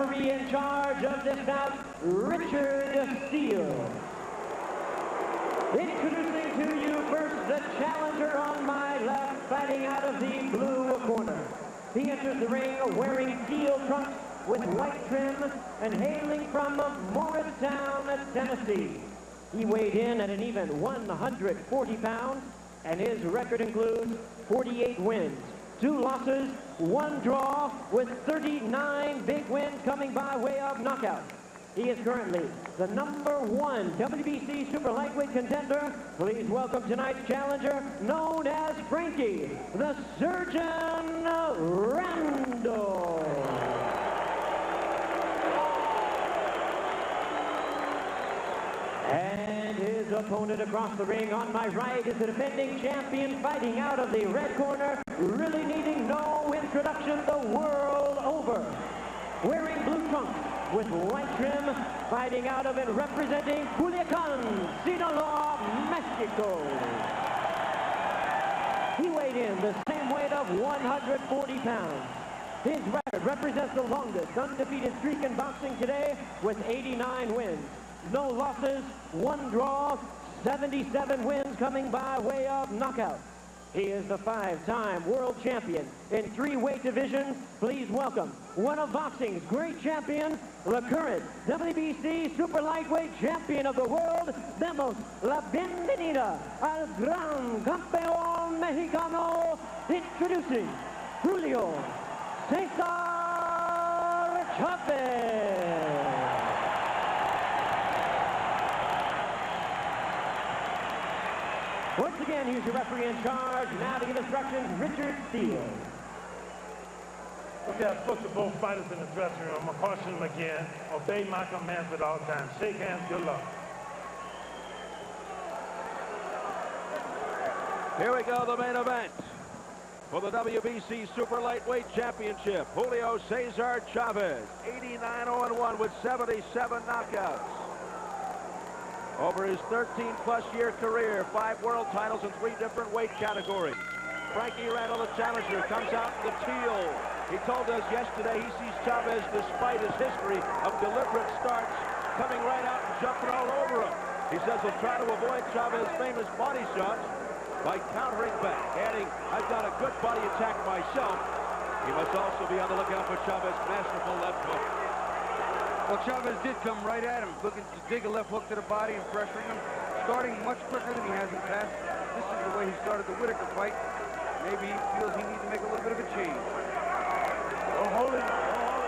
referee in charge of this bout, Richard Steele. Introducing to you first the challenger on my left, fighting out of the blue corner. He enters the ring wearing steel trunks with white trim and hailing from Morristown, Tennessee. He weighed in at an even 140 pounds, and his record includes 48 wins, 2 losses, 1 draw, with 39 big wins coming by way of knockout. He is currently the #1 WBC Super Lightweight contender. Please welcome tonight's challenger, known as Frankie, the Surgeon Randall. And his opponent across the ring on my right is the defending champion, fighting out of the red corner, really needing no introduction the world over. Wearing blue trunks with white trim, fighting out of and representing Culiacan, Sinaloa, Mexico. He weighed in the same weight of 140 pounds. His record represents the longest undefeated streak in boxing today with 89 wins. No losses, 1 draw, 77 wins coming by way of knockout. He is the 5-time world champion in 3 weight divisions. Please welcome one of boxing's great champions, the current WBC Super Lightweight Champion of the world. Demos la bienvenida al gran campeón mexicano, introducing Julio Cesar Chavez. Once again, here's your referee in charge. Now to give instructions, Richard Steele. Okay, I spoke to both fighters in the dressing room. I'm going to caution them again. Obey my commands at all times. Shake hands, good luck. Here we go, the main event for the WBC Super Lightweight Championship. Julio Cesar Chavez, 89-0-1 with 77 knockouts. Over his 13-plus year career, 5 world titles in 3 different weight categories. Frankie Randall, the challenger, comes out in the teal. He told us yesterday he sees Chavez, despite his history of deliberate starts, coming right out and jumping all over him. He says he'll try to avoid Chavez's famous body shots by countering back, adding, "I've got a good body attack myself." He must also be on the lookout for Chavez's masterful left hook. Well, Chavez did come right at him, looking to dig a left hook to the body and pressuring him, starting much quicker than he has in the past. This is the way he started the Whitaker fight. Maybe he feels he needs to make a little bit of a change. Don't hold it.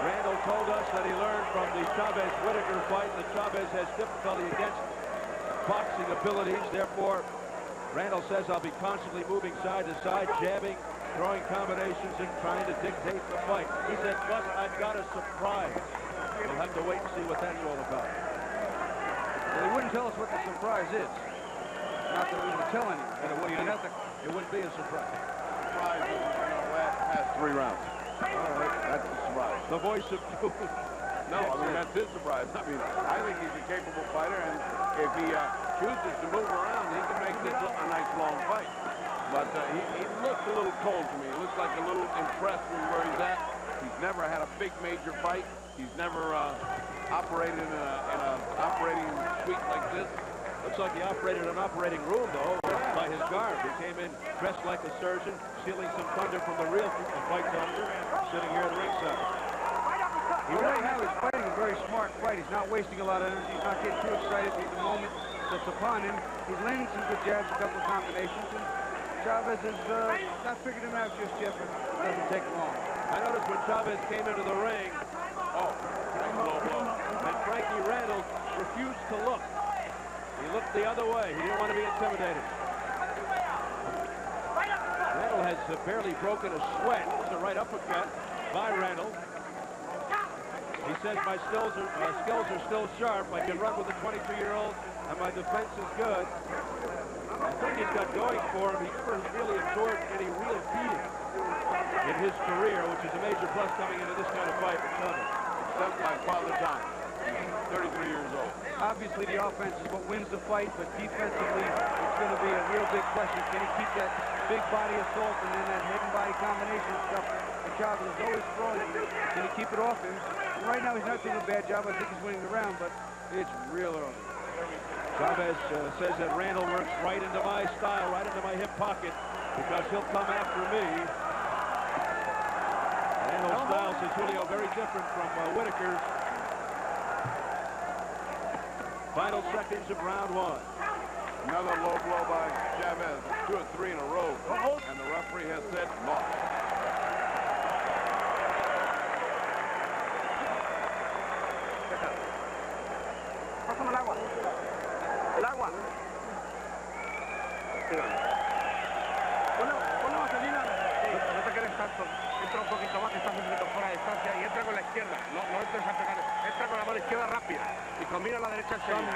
Randall told us that he learned from the Chavez-Whitaker fight that Chavez has difficulty against boxing abilities. Therefore, Randall says, "I'll be constantly moving side to side, jabbing, throwing combinations, and trying to dictate the fight." He said, "But I've got a surprise." We'll have to wait and see what that's all about. Well, he wouldn't tell us what the surprise is. Not that we would tell anyone. And it wouldn't be a surprise. Surprise is, past 3 rounds. All right, that's the surprise. The voice of doom. No, I mean, that's his surprise. I mean, I think he's a capable fighter, and if he chooses to move around, he can make this a nice long fight. But he looks a little cold to me. He looks like a little impressed with where he's at. He's never had a big major fight. He's never operated in an operating suite like this. Looks like he operated an operating room, though, by his garb. He came in dressed like a surgeon, stealing some thunder from the real fight doctor, sitting here at ringside. Right now he's fighting a very smart fight. He's not wasting a lot of energy. He's not getting too excited at the moment that's upon him. He's landing some good jabs, a couple of combinations, and Chavez has not figured him out just yet, but it doesn't take long. I noticed when Chavez came into the ring, and Frankie Randall refused to look. He looked the other way. He didn't want to be intimidated. Randall has barely broken a sweat. It's a right uppercut by Randall. He says, "My skills are still sharp. I can run with a 22-year-old, and my defense is good." I think he's got going for him. He never really absorbed any real beating in his career, which is a major plus coming into this kind of fight with Chavez. Except my father John. He's 33 years old. Obviously, the offense is what wins the fight, but defensively, it's going to be a real big question. Can he keep that big body assault and then that head and body combination stuff that Chavez is always throwing at you. Can he keep it off him? And right now he's not doing a bad job. I think he's winning the round, but it's real early. Chavez says that Randall works right into my style, right into my hip pocket, because he'll come after me. Randall's style, says Julio, very different from Whitaker's. Final seconds of round one. Another low blow by Chavez, 2 or 3 in a row, and the referee has said lost. Pásame el agua. El agua. Ponle vaselina. No te quedes tanto. Entra un poquito más, que estás un poquito fuera de distancia y entra con la izquierda. No entres a pegar. Entra con la mano izquierda rápida y combina la derecha. Some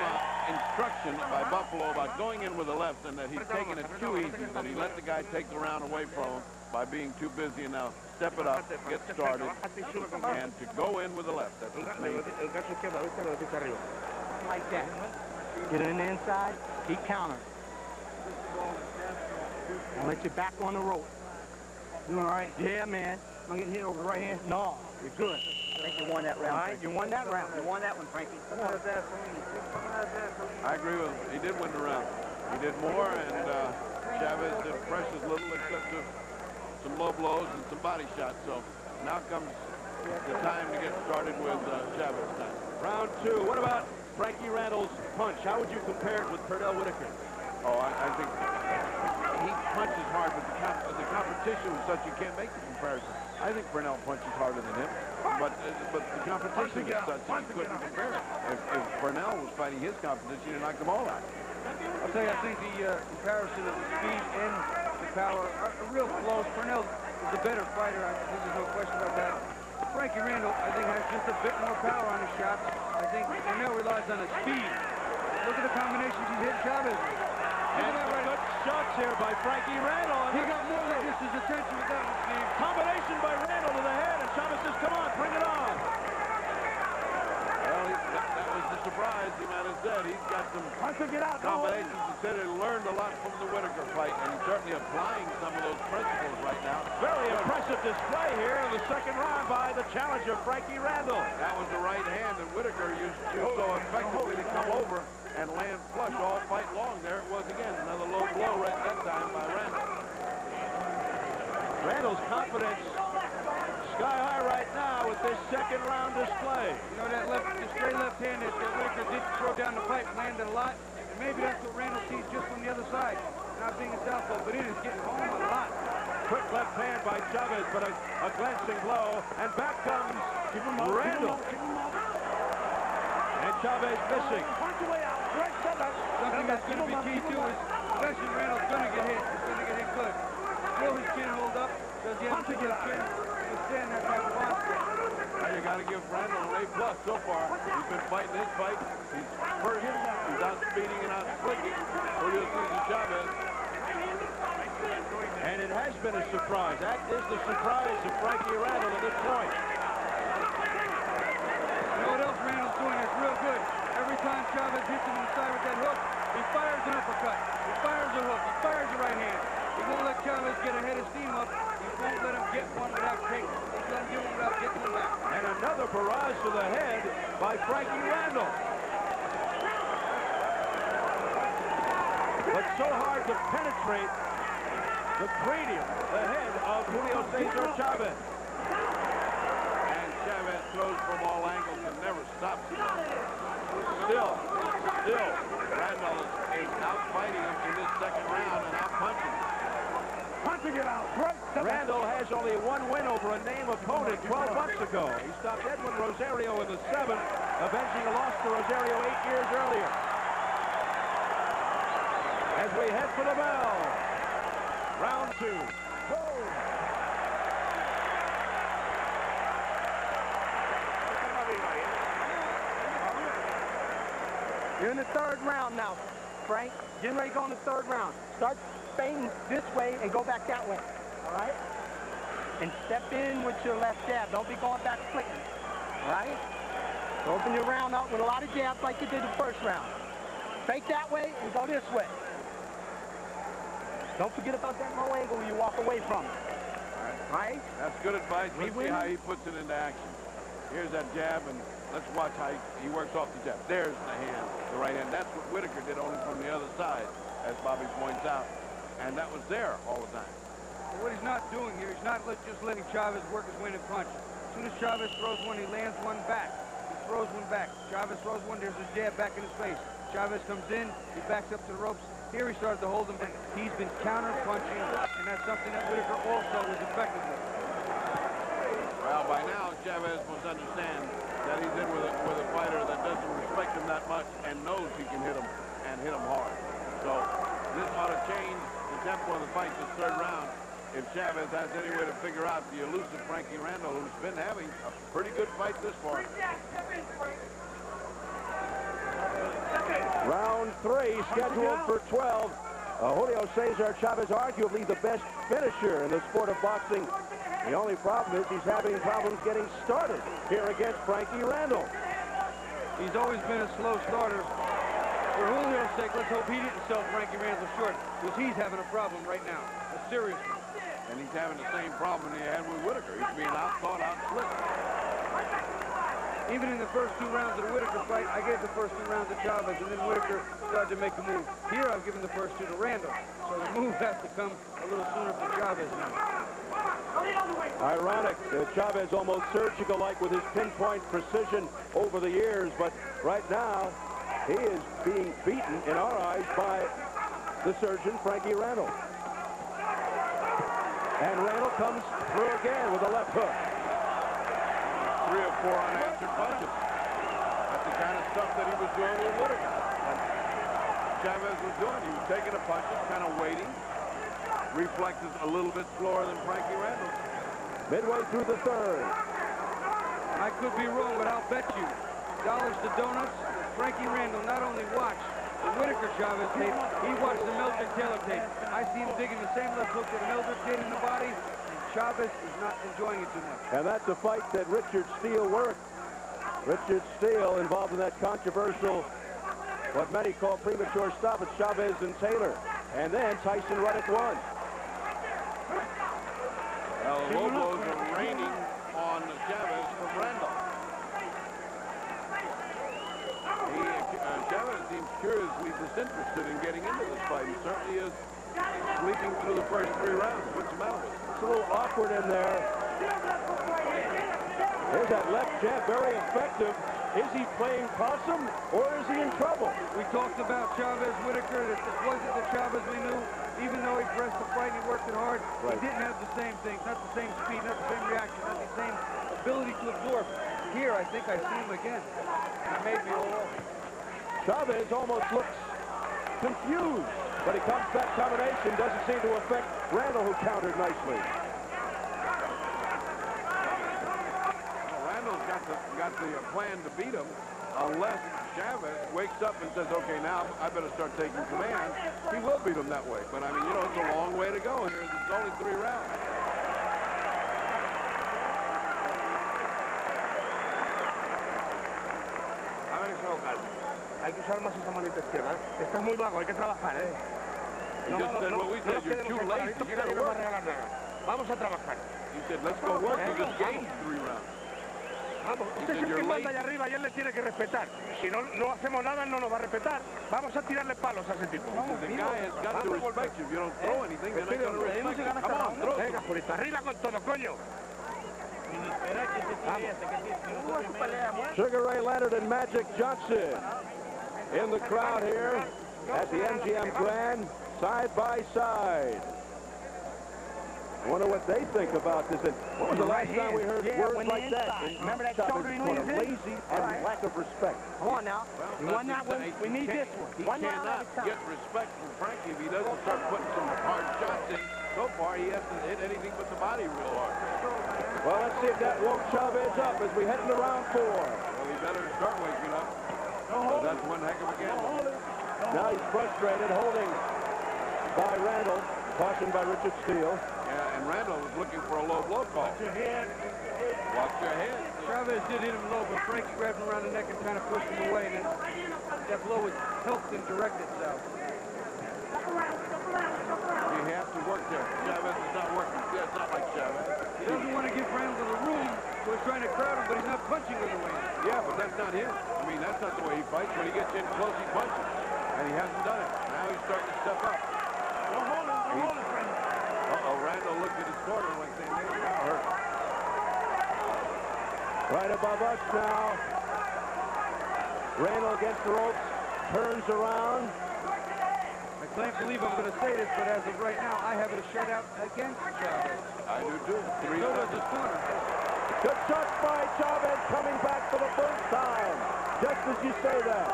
instruction by Buffalo about going in with the left and that he's taking it too easy, that he let the guy take the round away from him by being too busy, and now step it up, get started, and to go in with the left. That's his main thing. Like that. Get in the inside, keep countering. I'll let you back on the rope. You all right? Yeah, man. I'm getting hit over the right hand. No, you're good. I think you won that round. All right, you won that round. You won that one, Frankie. I agree with him. He did win the round. He did more, and Chavez did precious little except some low blows and some body shots. So now comes the time to get started with Chavez time. Round two. What about Frankie Randall's punch? How would you compare it with Pernell Whitaker? Oh, I think he punches hard, but the competition was such you can't make the comparison. I think Pernell punches harder than him, but the competition is such that you couldn't compare it. If Pernell was fighting his competition, he'd knock them all out. I'll tell you, I think the comparison of the speed and the power are real close. Pernell is a better fighter. I think there's no question about that. Frankie Randall, I think, has just a bit more power on his shots. I think Pernell relies on his speed. Look at the combinations he's hit Chavez. And good shots here by Frankie Randall. He got more than just his attention with that one, Steve. Combination by Randall to the head, and Chavez says, come on, bring it on. Well, that was the surprise. The man has said he's got some combinations. He said he learned a lot from the Whitaker fight, and he's certainly applying some of those principles right now. Very impressive display here in the second round by the challenger, Frankie Randall. That was the right hand that Whitaker used so effectively to come over and land flush all fight long. There it was again, another low blow right that time by Randall. Randall's confidence sky high right now with this second round display. You know, the straight left hand that Whitaker did throw down the pipe landed a lot, and maybe that's what Randall sees just from the other side. Not being a southpaw, but it is getting home a lot. Quick left hand by Chavez, but a glancing blow, and back comes Randall. And Chavez missing. Something that's going to be key too is, especially Randall's going to get hit. He's going to get hit good. Will his chin hold up? Does he have to get a chin to stand that type of onslaught? Well, you got to give Randall an A+ so far. He's been fighting his fight. He's first. He's out speeding and out flicking Julio Cesar Chavez. And it has been a surprise. That is the surprise of Frankie Randall at this point. You know what else Randall's doing is real good? Every time Chavez hits him in the side with that hook, he fires an uppercut. He fires a hook. He fires a right hand. He won't let Chavez get a head of steam up. He won't let him get one without taking. He's going to get one without getting one back. And another barrage to the head by Frankie Randall. But so hard to penetrate the cranium, the head of Julio Cesar Chavez. And Chavez throws from all angles and never stops him. Still, Randall is out fighting him in this second round and out punching. Punching it out. Randall has only one win over a name opponent 12 months ago. He stopped Edwin Rosario in the 7th, avenging a loss to Rosario 8 years earlier. As we head for the bell, round 2. You're in the third round now, Frank. Getting ready to go in the third round. Start fading this way and go back that way, all right? And step in with your left jab. Don't be going back flicking, all right? Open your round up with a lot of jabs like you did the first round. Fake that way and go this way. Don't forget about that low angle when you walk away from it. Right? That's good advice. Let's see how he puts it into action. Here's that jab, and let's watch how he works off the jab. There's the hand, the right hand. That's what Whitaker did, only from the other side, as Bobby points out. And that was there all the time. What he's not doing here, he's not just letting Chavez work his winning punch. As soon as Chavez throws one, he lands one back. He throws one back. Chavez throws one, there's a jab back in his face. Chavez comes in, he backs up to the ropes. Here he started to hold him, but he's been counter-punching, and that's something that Whitaker also was effective with. Well, by now, Chavez must understand that he's in with a fighter that doesn't respect him that much and knows he can hit him, and hit him hard. So this ought to change the tempo of the fight this third round if Chavez has any way to figure out the elusive Frankie Randall, who's been having a pretty good fight this far. Round 3 scheduled for 12. Julio Cesar Chavez, arguably the best finisher in the sport of boxing. The only problem is he's having problems getting started here against Frankie Randall. He's always been a slow starter. For Julio's sake, let's hope he didn't sell Frankie Randall short, because he's having a problem right now, a serious one. And he's having the same problem he had with Whitaker. He's being out-thought, out-split. Even in the first 2 rounds of the Whitaker fight, I gave the first 2 rounds to Chavez, and then Whitaker started to make a move. Here, I've given the first 2 to Randall. So the move has to come a little sooner for Chavez now. Ironic, Chavez almost surgical-like with his pinpoint precision over the years, but right now, he is being beaten, in our eyes, by the surgeon, Frankie Randall. And Randall comes through again with a left hook. 3 or 4 unanswered punches. That's the kind of stuff that he was doing with Whitaker. And Chavez was doing. He was taking the punches, kind of waiting. Reflexes a little bit slower than Frankie Randall. Midway through the third. I could be wrong, but I'll bet you dollars to donuts, Frankie Randall not only watched the Whitaker Chavez tape, he watched the Mildred Taylor tape. I see him digging the same left hook that Mildred did in the body, and Chavez is not enjoying it too much. And that's a fight that Richard Steele worked. Richard Steele involved in that controversial, what many call premature stoppage, Chavez and Taylor. And then Tyson Ruddock won. Well, the low blows are raining on Chavez from Randall. Chavez seems curiously disinterested in getting into this fight. He certainly is sleeping through the first 3 rounds. What's the matter with him? It's a little awkward in there. There's that left jab, very effective. Is he playing possum or is he in trouble? We talked about Chavez Whitaker. It wasn't the Chavez we knew. Even though he pressed the fight and he worked it hard, right, he didn't have the same things, not the same speed, not the same reaction, not the same ability to absorb. Here, I think I see him again. He made me all off. Chavez almost looks confused, but he comes that combination, doesn't seem to affect Randall, who countered nicely. Well, Randall's got the plan to beat him unless Chavez wakes up and says, okay, now I better start taking command. He will beat him that way. But, I mean, you know, it's a long way to go here. It's only 3 rounds. Hay que usar más esa manita izquierda. Estás muy vago, hay que trabajar, ¿eh? He just said what we said, you're too lazy, you gotta work. Vamos a trabajar. He said, let's go work, you just gained 3 rounds. Vamos, usted es el que manda allá arriba y él le tiene que respetar. Si no hacemos nada, él no nos va a respetar. Vamos a tirarle palos a ese tipo. The guy has got to respect you. If you don't throw anything, they're not going to respect you. Come on, throw Venga, Purita, arriba con todo, coño. Sugar Ray Leonard and Magic Johnson in the crowd here at the MGM Grand, side by side. I wonder what they think about this. And when was the last time we heard words like that? Remember that shoulder he leans in? Lazy and lack of respect. Come on now. You won that one. We need this one. He cannot get respect from Frankie if he doesn't start putting some hard shots in. So far, he hasn't hit anything but the body real hard. Well, let's see if that woke Chavez up as we head into round 4. Well, he better start waking up. So that's one heck of a gamble. Now he's frustrated, holding by Randall, cautioned by Richard Steele. Yeah, and Randall was looking for a low blow call. Watch your head. Watch your head. Chavez did hit him low, but Frankie grabbed him around the neck and kind of pushed him away, and then that blow was helped him direct itself. You have to work there. Chavez is not working. Yeah, it's not like Chavez. He doesn't want to give Randall the room, so he's trying to crowd him, but he's not punching with the weight. Yeah, but that's not him. I mean, that's not the way he fights. When he gets in close, he punches. And he hasn't done it. Now he's starting to step up. Don't hold him, Frankie. Uh-oh, Randall looked at his corner like saying, "Hey, that hurt." Right above us now. Randall against the ropes, turns around. I can't believe I'm going to say this, but as of right now, I have it a shutout against Chavez. I do too. So does his corner. Good shot by Chavez, coming back for the first time. Just as you say that.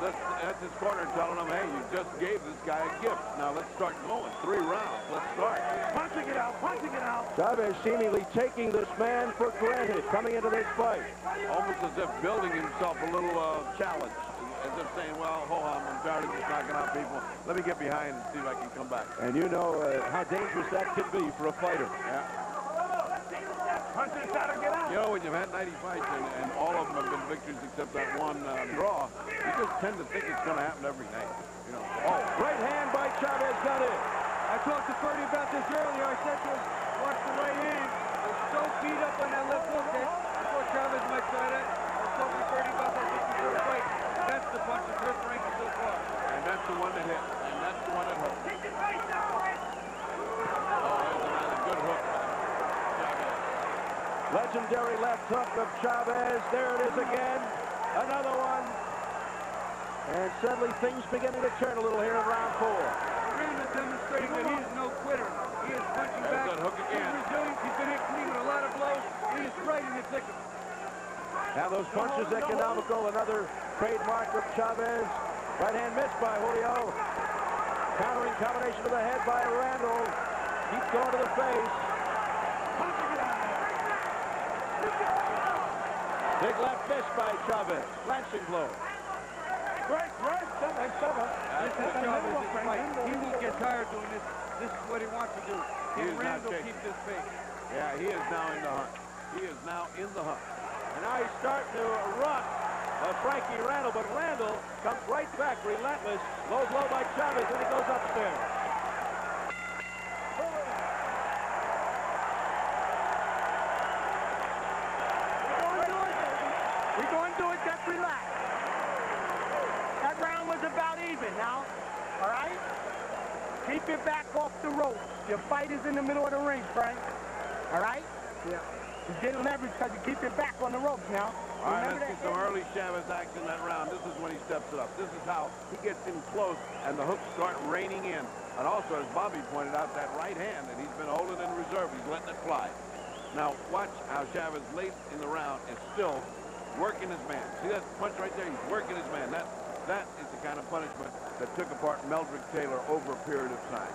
That's his corner telling him, "Hey, you just gave this guy a gift. Now let's start going. 3 rounds. Let's start." Punching it out, punching it out. Chavez seemingly taking this man for granted coming into this fight. Almost as if building himself a little challenge. As if saying, well, hold on, I'm tired of just knocking out people. Let me get behind and see if I can come back. And you know how dangerous that can be for a fighter. Yeah. Punch it out and get out. You know, when you've had 90 fights and all of them have been victories except that one draw, you just tend to think it's going to happen every night. You know. Oh, right hand by Chavez got it. I talked to Ferdy about this earlier. I said to him, watch the right hand. He's so beat up on that left hook that I thought Chavez might try that. I was talking to Ferdy about that just before the fight. That's the punch that hurt Frankie so far. And that's the one that hit. And that's the one that hurt. Oh, there's another good hook. Chavez. Legendary left hook of Chavez. There it is again. Another one. And suddenly things beginning to turn a little here in round 4. Randall demonstrating that he is no quitter. He is punching There's back. that hook again. He's resilient. He's been hit clean with a lot of blows. He is right in the thick of it. Now those punches economical. Another trademark of Chavez. Right hand missed by Julio. Countering combination to the head by Randall. Keeps going to the face. Big left fist by Chavez. Lancing blow. Right. That's cover. This is Chavez's fight. He won't get tired doing this. This is what he wants to do. He is Can not Randall shaking. keep this pace? Yeah, he is now in the hunt. He is now in the hunt. And now he's starting to run. Frankie Randall, but Randall comes right back, relentless. Low blow by Chavez, and he goes upstairs. We're going to do it, just relax. That round was about even now, all right? Keep your back off the ropes. Your fight is in the middle of the ring, Frank. All right? Yeah. You get leverage because you keep your back on the ropes now. All right, Remember let's see that? some early Chavez action that round. This is when he steps it up. This is how he gets in close and the hooks start raining in. And also, as Bobby pointed out, that right hand that he's been holding in reserve, he's letting it fly. Now, watch how Chavez late in the round is still working his man. See that punch right there? He's working his man. That is the kind of punishment that took apart Meldrick Taylor over a period of time.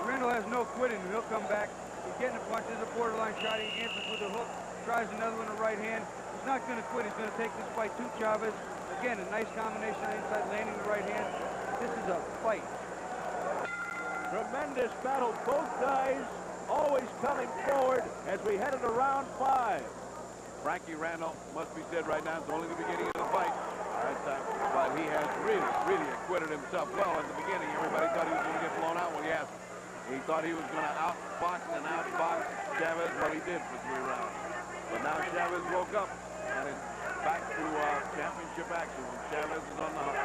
Randall has no quitting. He'll come back. He's getting a punch. There's a borderline shot. He answers with a hook. Tries another one with the right hand. He's not going to quit. He's going to take this fight to Chavez. Again, a nice combination on the inside, landing the right hand. This is a fight. Tremendous battle. Both guys always coming forward as we head into round 5. Frankie Randall, must be said right now, it's only the beginning of the fight. But he has really acquitted himself well at the beginning. Everybody thought he was going to get blown out. Well, yes. He thought he was going to outbox and outbox Chavez. Well, he did for 3 rounds. But now Chavez woke up, and it's back to championship action when Chavez is on the hunt.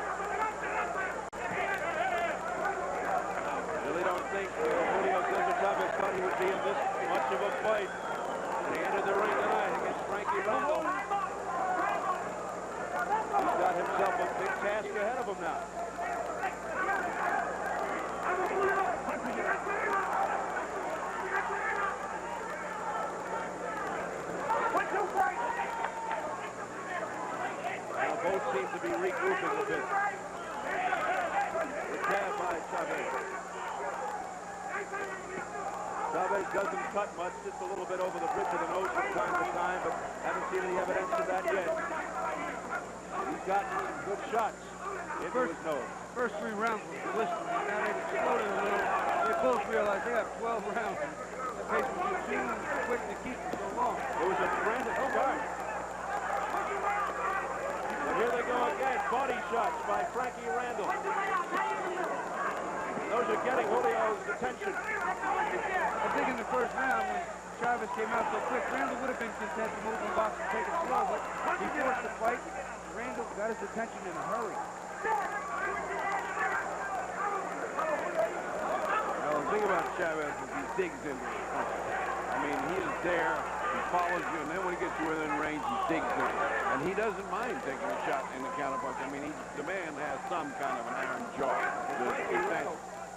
Really don't think Julio Cesar Chavez thought he would be in this much of a fight. When he entered the ring tonight against Frankie Randall. He's got himself a big task ahead of him now. Now both seem to be regrouping a bit. The jab by Chavez. Chavez doesn't cut much, just a little bit over the bridge of the nose from time to time, but haven't seen any evidence of that yet. He's gotten some good shots into his nose. First 3 rounds were blistering. Now they've exploded a little. They both realize they have 12 rounds. The pace was just too quick to keep for so long. It was a frantic start. And here they go again. Body shots by Frankie Randall. Those are getting Julio's attention. I think in the first round when Chavez came out so quick. Randall would have been content to move in the box and take it slow, but he forced the fight. Randall got his attention in a hurry. Well, the thing about Chavez is he digs into his punches. I mean, he is there, he follows you, and then when he gets you within range, he digs in. And he doesn't mind taking a shot in the counterpunch. I mean, the man has some kind of an iron jaw.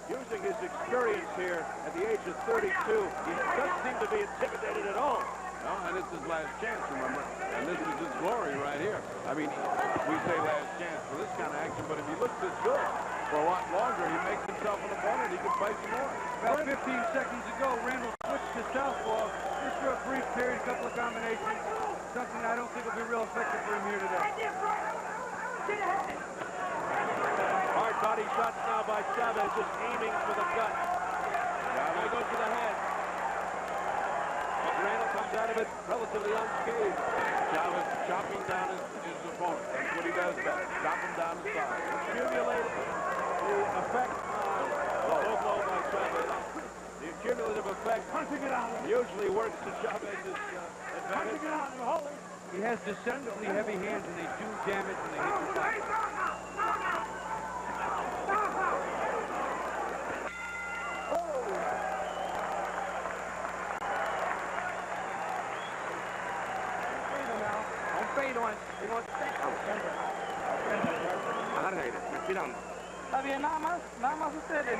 Using his experience here at the age of 32, he doesn't seem to be intimidated at all. No, and it's his last chance, remember? And this is his glory right here. I mean, we say last chance for this kind of action, but if he looks this good for a lot longer, he makes himself an opponent. He can fight some more. About 15 seconds ago, Randall switched to southpaw just for a brief period, a couple of combinations. Something I don't think will be real effective for him here today. Hard body shots now by Chavez, just aiming for the gut. Now he goes to the head. But Randall comes out of it relatively unscathed. Chavez chopping down his opponent. That's what he does best. Chop him down the side. Accumulated the effect on the low blow by Chavez. The cumulative effect usually works to Chavez's advantage. He has deceptively heavy hands, and they do damage when they hit the body. Está bien, nada más ustedes.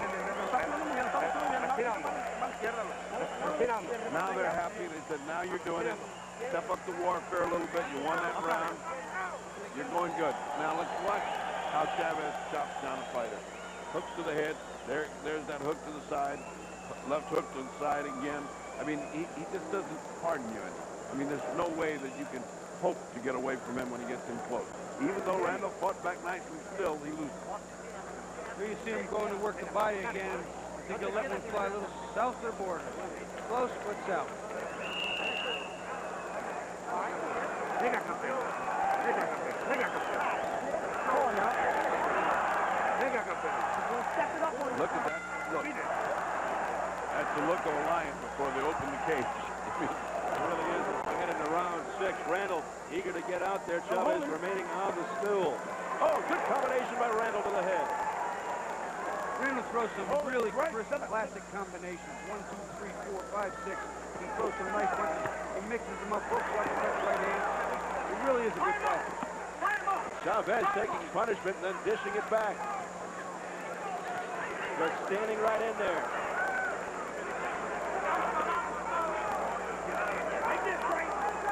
Now they're happy. They said, now you're doing it. Step up the warfare a little bit. You won that round. You're going good. Now let's watch how Chavez chops down a fighter. Hooks to the head. There's that hook to the side. Left hook to the side again. I mean, he just doesn't pardon you any. I mean, there's no way that you can hope to get away from him when he gets in close. Even though Randall fought back nicely, still he loses. Here you see him going to work the body again. I think he'll let one fly a little south of the border. Close, but south. Look at that look. That's the look of a lion before they open the cage. It really is. We're heading to round 6. Randall eager to get out there. Chavez remaining on the stool. Oh, good combination by Randall to the head. Randall throws some really crisp, classic combinations. 1, 2, 3, 4, 5, 6. He throws some nice punches. He mixes them up, hooks up with that right hand. He really is a good fighter. Chavez taking punishment and then dishing it back. Just standing right in there.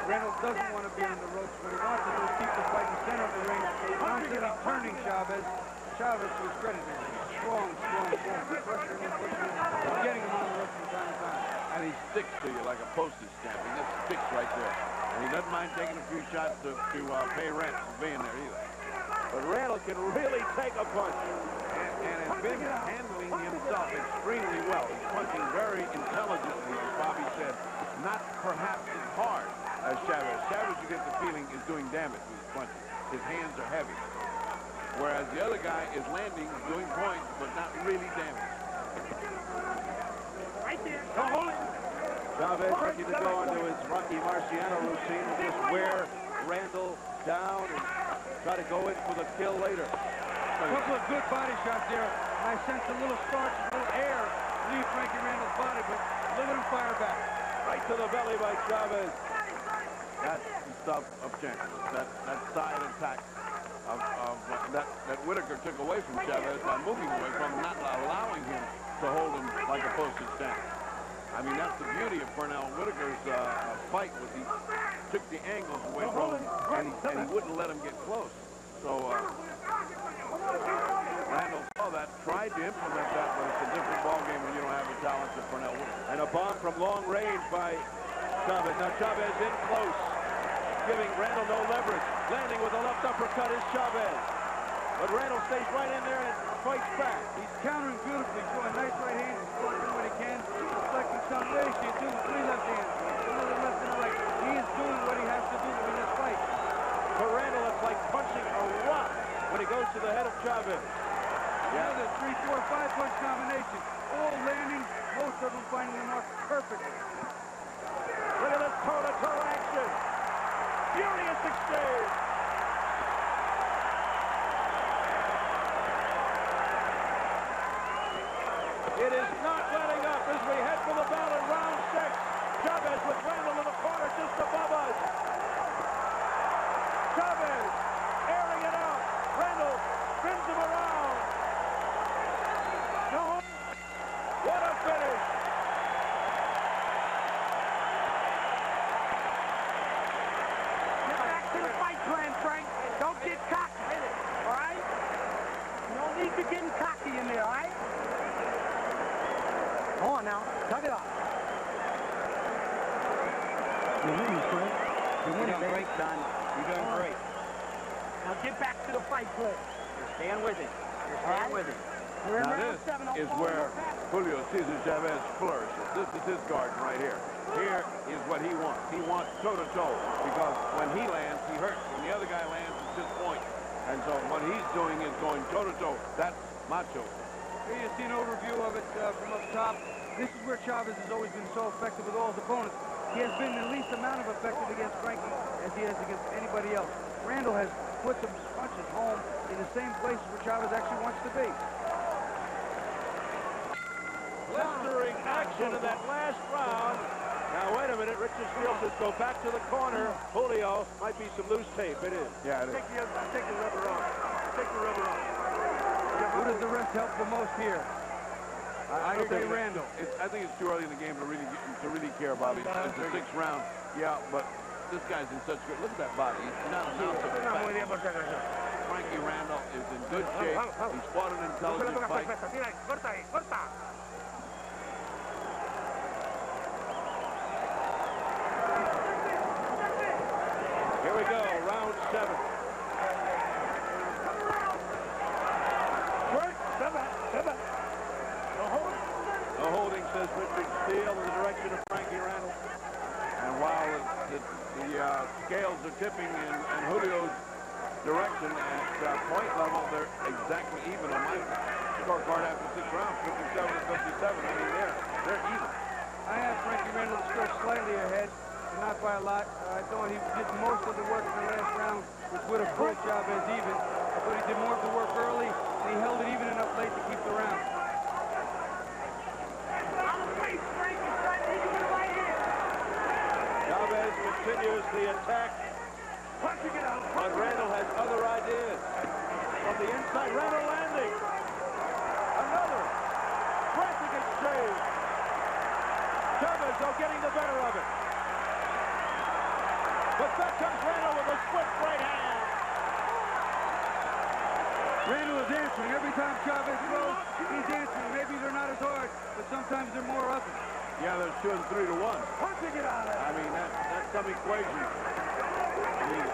Randall doesn't want to be on the ropes. What he wants to do is keep the fight in the center of the ring, constantly turning Chavez. Chavez, to his credit, is strong. Pressuring him, pushing him, getting him on the ropes from time to time. And he sticks to you like a postage stamp. He just sticks right there. And he doesn't mind taking a few shots to pay rent for being there either. But Randall can really take a punch. And has been handling himself extremely well. He's punching very intelligently, as Bobby said. Not perhaps as hard as Chavez. Chavez, you get the feeling, is doing damage with his punches. His hands are heavy. Whereas the other guy is landing, doing points, but not really damage. Right there. Chavez ready to go into his Rocky Marciano routine and just wear Randall down and try to go in for the kill later. A couple of good body shots there. I sense a little spark, a little air leave Frankie Randall's body, but look at him fire back. Right to the belly by Chavez. That's the stuff of champions. That side attack that Whitaker took away from Chavez by moving away from him, not allowing him to hold him like a postage stamp. I mean, that's the beauty of Pernell Whitaker's fight, was he took the angles away from him, and he wouldn't let him get close. So Randall saw that, tried to implement that, but it's a different ballgame when you don't have the talent of Pernell Whitaker. And a bomb from long range by Chavez. Now Chavez in close, giving Randall no leverage. Landing with a left uppercut is Chavez. But Randall stays right in there and fights back. He's countering beautifully, throwing nice right hands, blocking when he can, reflecting some ratio, doing 3 left hands, another left and right. He is doing what he has to do to win this fight. For Randall, it's like punching a rock when he goes to the head of Chavez. Another 3, 4, 5 punch combination, all landing, most of them finding the mark perfectly. You're winning, Fred. You're winning, doing great, son. You're doing great. Now get back to the fight, Fred. You're staying with it. You're staying with it. We're in Now round this 7. is where Julio Cesar Chavez flourishes. This is his garden right here. Here is what he wants. He wants toe-to-toe because when he lands, he hurts. When the other guy lands, it's just point. And so what he's doing is going toe-to-toe. That's macho. Here you see an overview of it from up top. This is where Chavez has always been so effective with all his opponents. He has been the least amount of effective against Frankie as he has against anybody else. Randall has put some punches home in the same places where Chavez actually wants to be. Blistering action in that last round. Now, wait a minute. Richard Steele says go back to the corner. Julio, might be some loose tape. It is. Yeah, it is. Take the rubber off. Take the rubber off. Who does the rest help the most here? I agree, Randall. I think it's too early in the game to really care about it. It's the 6th round. Yeah, but this guy's in such good. Look at that body. He's not an ounce of fat. Frankie Randall is in good shape. He's fought an intelligent fight. Here we go, round 7. No holding, says Richard Steele in the direction of Frankie Randall. And while the scales are tipping in Julio's direction at point level, they're exactly even on my scorecard after 6 rounds, 57 to 57. I mean, they're even. I have Frankie Randall still slightly ahead, but not by a lot. I thought he did most of the work in the last round, which would have put Chavez even. I thought he did more of the work early, and he held it even enough late to keep the round. Chavez continues the attack, but Randall has other ideas. From the inside, Randall landing. Another frantic exchange. Chavez, though, getting the better of it. But back comes Randall with a swift right hand. Randall is answering. Every time Chavez throws, he's answering. Maybe they're not as hard, but sometimes they're more up. Yeah, there's 2 and 3 to 1. I mean, that's some equation. I mean,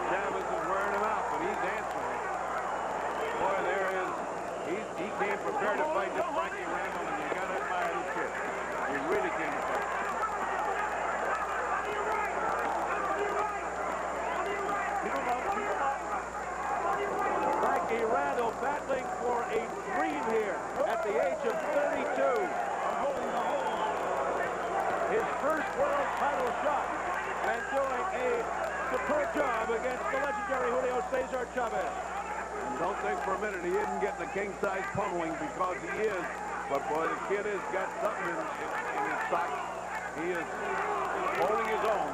Chavez is wearing him out, but he's answering. Boy, there is. He came prepared to fight this Frankie Randall, and you got to admire this kid. He really came to fight. Frankie Randall battling for a dream here at the age of 32. His first world title shot and doing a superb job against the legendary Julio Cesar Chavez. And don't think for a minute he isn't getting a king-size pummeling, because he is. But boy, the kid has got something in his sock. He is holding his own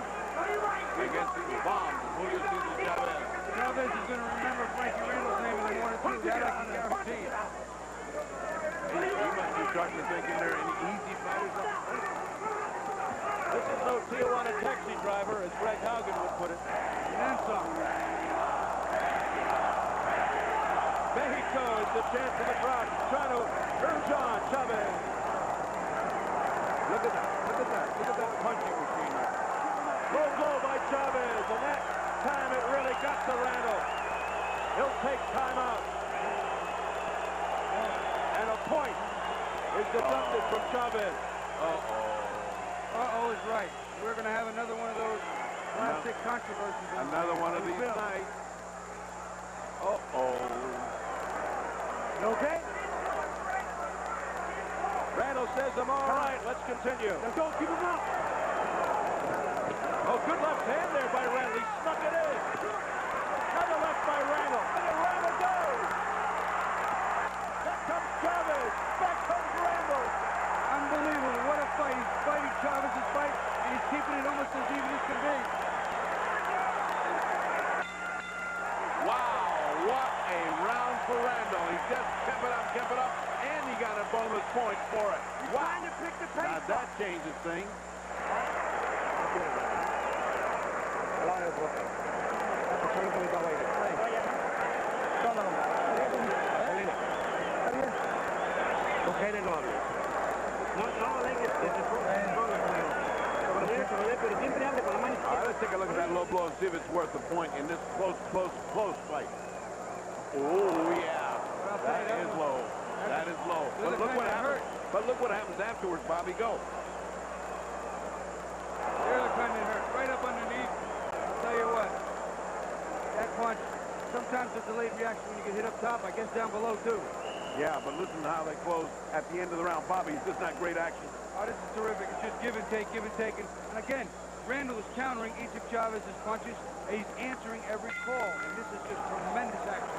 against these bombs of Julio Cesar Chavez. Chavez is going to remember Frankie Randall's name in the 1 or 2. That I can guarantee. He must be starting to think they're any easy fighters up there. This is no Tijuana taxi driver, as Greg Haugen would put it. And then some. Mexico is the chance of the crowd, trying to urge on Chavez. Look at that. Look at that. Look at that punching machine there. Low blow by Chavez, and that time it really got to Randall. He'll take time out. And a point is deducted from Chavez. Uh-oh is right. We're going to have another one of those classic controversies. Another one of these nights. Uh-oh. Okay? Randall says, I'm all right. Let's continue. Let's go. Keep him up. Oh, good left hand there by Randall. He snuck it in. Another left by Randall. And then Randall goes. Back comes Chavez. Back comes Randall. Unbelievable. What a fight. He's fighting Chavez's fight, and he's keeping it almost as even as can be. Wow, what a round for Randall. He just kept it up, and he got a bonus point for it. Wow. Trying to pick the pace. Now that changes things. No, pero siempre blow and see if it's worth the point in this close fight. Oh, yeah. That is low. That is low. But look what happens. But look what happens afterwards, Bobby. Go. There's the kind that hurt. Right up underneath. I'll tell you what. That punch, sometimes a delayed reaction when you get hit up top. I guess down below, too. Yeah, but listen to how they close at the end of the round. Bobby, is this not great action? Oh, this is terrific. It's just give and take, give and take. And again, Randall is countering each of Chavez's punches, and he's answering every call. And this is just tremendous action.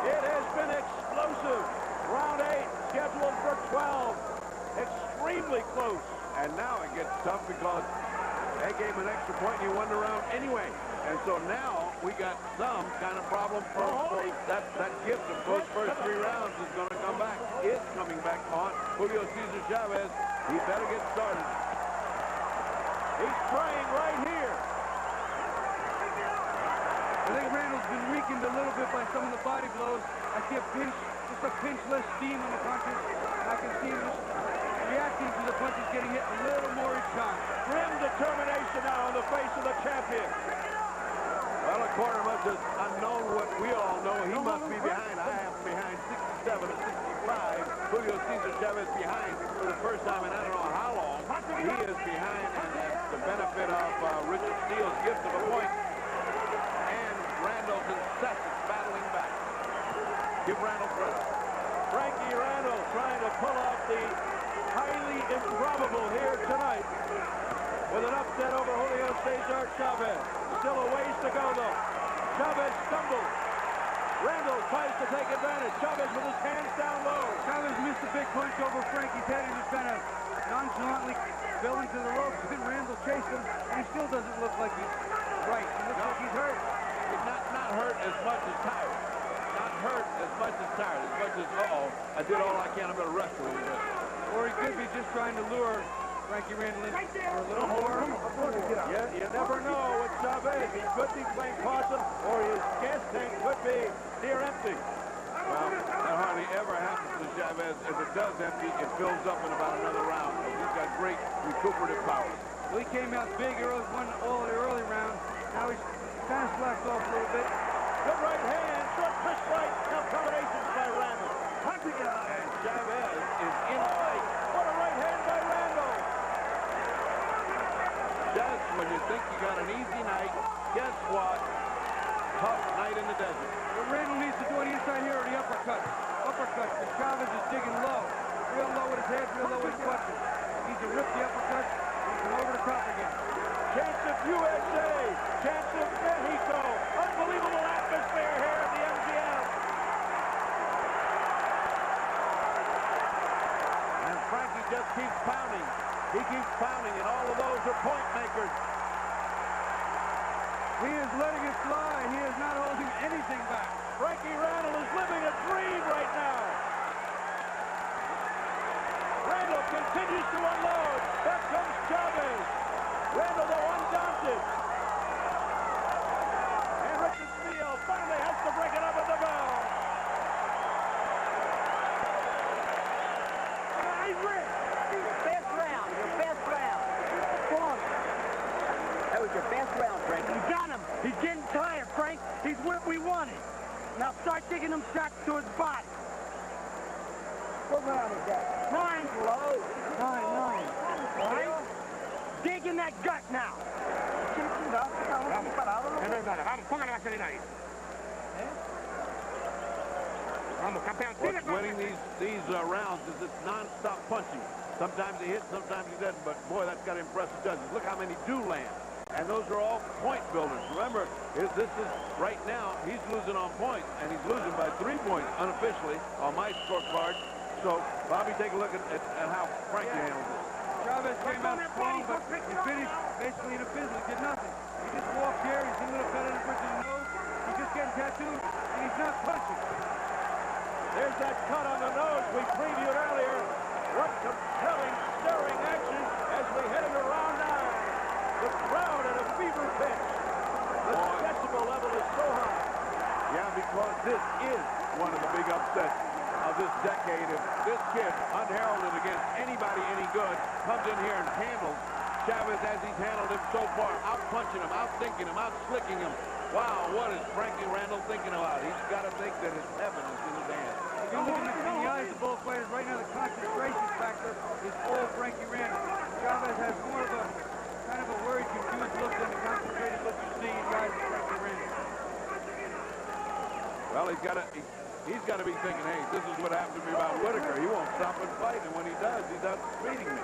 It has been explosive. Round 8, scheduled for 12. Extremely close. And now it gets tough because they gave him an extra point and he won the round anyway. And so now we got some kind of problem. That gift of those first 3 rounds is going to come back. It's coming back on Julio Cesar Chavez. He better get started. He's trying right here. I think Randall's been weakened a little bit by some of the body blows. I see just a pinch less steam on the punches. And I can see him just reacting to the punches getting hit a little more each time. Grim determination now on the face of the champion. Well, the corner must have unknown what we all know. He must be behind. I am behind 67 to 65. Julio Cesar Chavez behind for the first time in I don't know how long. He is behind, and that's the benefit of Richard Steele's gift of a point. And Randall's incessant battling back. Give Randall credit. Frankie Randall trying to pull off the highly improbable here tonight with an upset over Julio Cesar Chavez. Still a ways to go, though. Chavez stumbles. Randall tries to take advantage. Chavez with his hands down low. Chavez missed a big punch over Frankie's head. He just kind of nonchalantly fell into the ropes. Then Randall chased him, and he still doesn't look like he's right. He looks like he's hurt. He's not hurt as much as tired. Not hurt as much as tired. As much as, I did all I can. I better rest a little bit. Or he could be just trying to lure Frankie Randall in for a little more. Yeah, you never know with Chavez. He could be playing possum, or his gas tank could be near empty. Well, that hardly ever happens to Chavez. If it does empty, it fills up in about another round. He's got great recuperative power. Well, he came out big early, won all the early round. Now he's kind of slacked off a little bit. Good right hand, short push right. Now combinations by Randall. And Chavez is in the fight. What a right hand by Randall. Just when you think you got an easy night, guess what? Tough night in the desert. What Randall needs to do on the inside here are the uppercuts. Uppercuts, because Chavez is digging low. Real low with his head, real low with his punches. He needs to rip the uppercuts and come over the top again. Chance of USA. Chance of Mexico. Unbelievable atmosphere here at the MGM. And Frankie just keeps pounding. He keeps pounding, and all of those are point makers. He is letting it fly. He is not holding anything back. Frankie Randall is living a dream right now. Randall continues to unload. There comes Chavez. Randall, though, undaunted. And Richard Steele finally has to break it up at the bell. Hey, Rick, your best round, your best round. Go on. That was your best round, Frank. You got him. He's getting tired, Frank. He's what we wanted. Now start taking them shots to his body. What round is that? 9. Low. 9. All right? Dig in that gut now. What's winning these rounds is this non-stop punching. Sometimes he hits, sometimes he doesn't, but boy, that's got to impress the judges. Look how many do land. And those are all point builders. Remember, this is right now, he's losing on points, and he's losing by 3 points unofficially on my scorecard. So, Bobby, take a look at how Frankie handles it. Chavez came out strong, but he finished basically in a fizzle. He did nothing. He just walked here. He's a little cut in the bridge of the nose. He's just getting tattooed, and he's not punching. There's that cut on the nose we previewed earlier. What compelling, stirring action as we head into round 9. The crowd at a fever pitch. The decibel level is so high. Yeah, because this is one of the big upsets of this decade. If this kid, unheralded against anybody any good, comes in here and handles Chavez as he's handled him so far. Out-punching him, out-thinking him, out-slicking him. Wow, what is Frankie Randall thinking about? He's got to think that his heaven is in his hands. If you look in the eyes of both fighters right now, the concentration factor is all Frankie Randall. Chavez has more of a kind of a worried, confused look than the concentrated look you see in the eyes of Frankie Randall. Well, he's got to be thinking, hey, this is what happened to me about Whitaker. He won't stop and fight, and when he does, he's out beating me.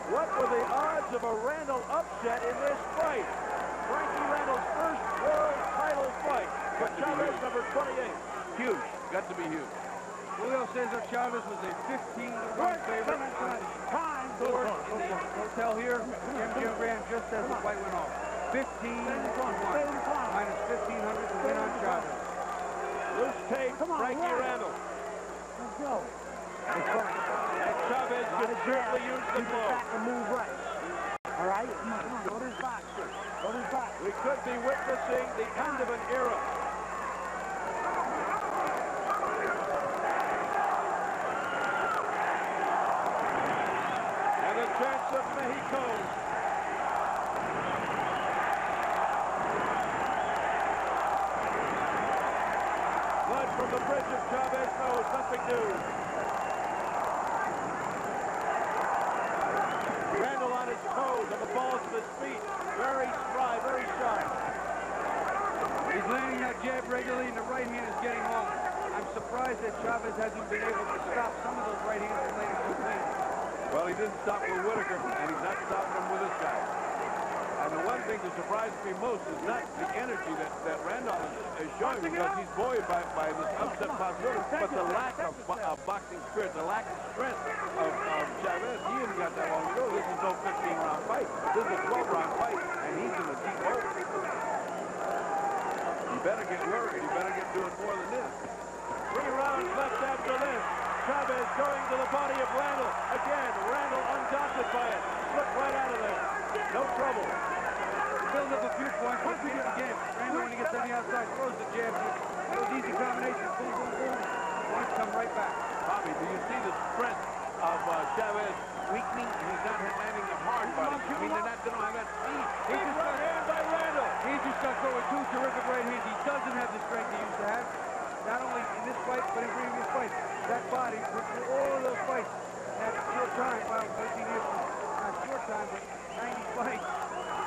What were the odds of a Randall upset in this fight? Frankie Randall's first world title fight for Chavez, number 28. Huge. Got to be huge. Julio Cesar Chavez was a 15-to-1 favorite. Time. Scored in the hotel here, MGM Grand, just as the fight went off. 15-to-1, minus 1,500 to win on Chavez. Loose tape, Frankie Randall. Let's go. And Chavez could certainly use the blow. Back and move right. All right? Come on. Go to his box, sir. Go to his box. We could be witnessing the end of an era. And a chance of Mexico. Blood from the bridge of Chavez. No, nothing new. Randall on his toes, on the balls of his feet. Very spry, very sharp. He's landing that jab regularly, and the right hand is getting home. I'm surprised that Chavez hasn't been able to stop some of those right hands from landing so clean. Well, he didn't stop with Whitaker, and he's not stopping him with this guy. And the one thing that surprised me most is not the energy that Randall is showing, because he's buoyed by this upset possibility, but the lack of boxing spirit, the lack of strength of Chavez. He hasn't got that long to go. This is no 15-round fight. This is a 12-round fight, and he's in a deep hole. You better get worried. You better get doing more than this. 3 rounds left after this. Chavez going to the body of Randall. Again, Randall undaunted by it. Slipped right out of there. No trouble. Builds up a few points, but we again. Randall, when he gets on the outside, throws the jab. Those easy combinations, boom, boom, boom. Points come right back. Bobby, do you see the strength of Chavez weakening? He's not landing them hard, but I mean, they're not going to have that speed. Big right hand by Randall. He's just got to go with 2 terrific right hands. He doesn't have the strength he used to have. Not only in this fight, but in previous fights. That body, for all of those fights, that short time, well, 13 years, not short time, but 90 fights,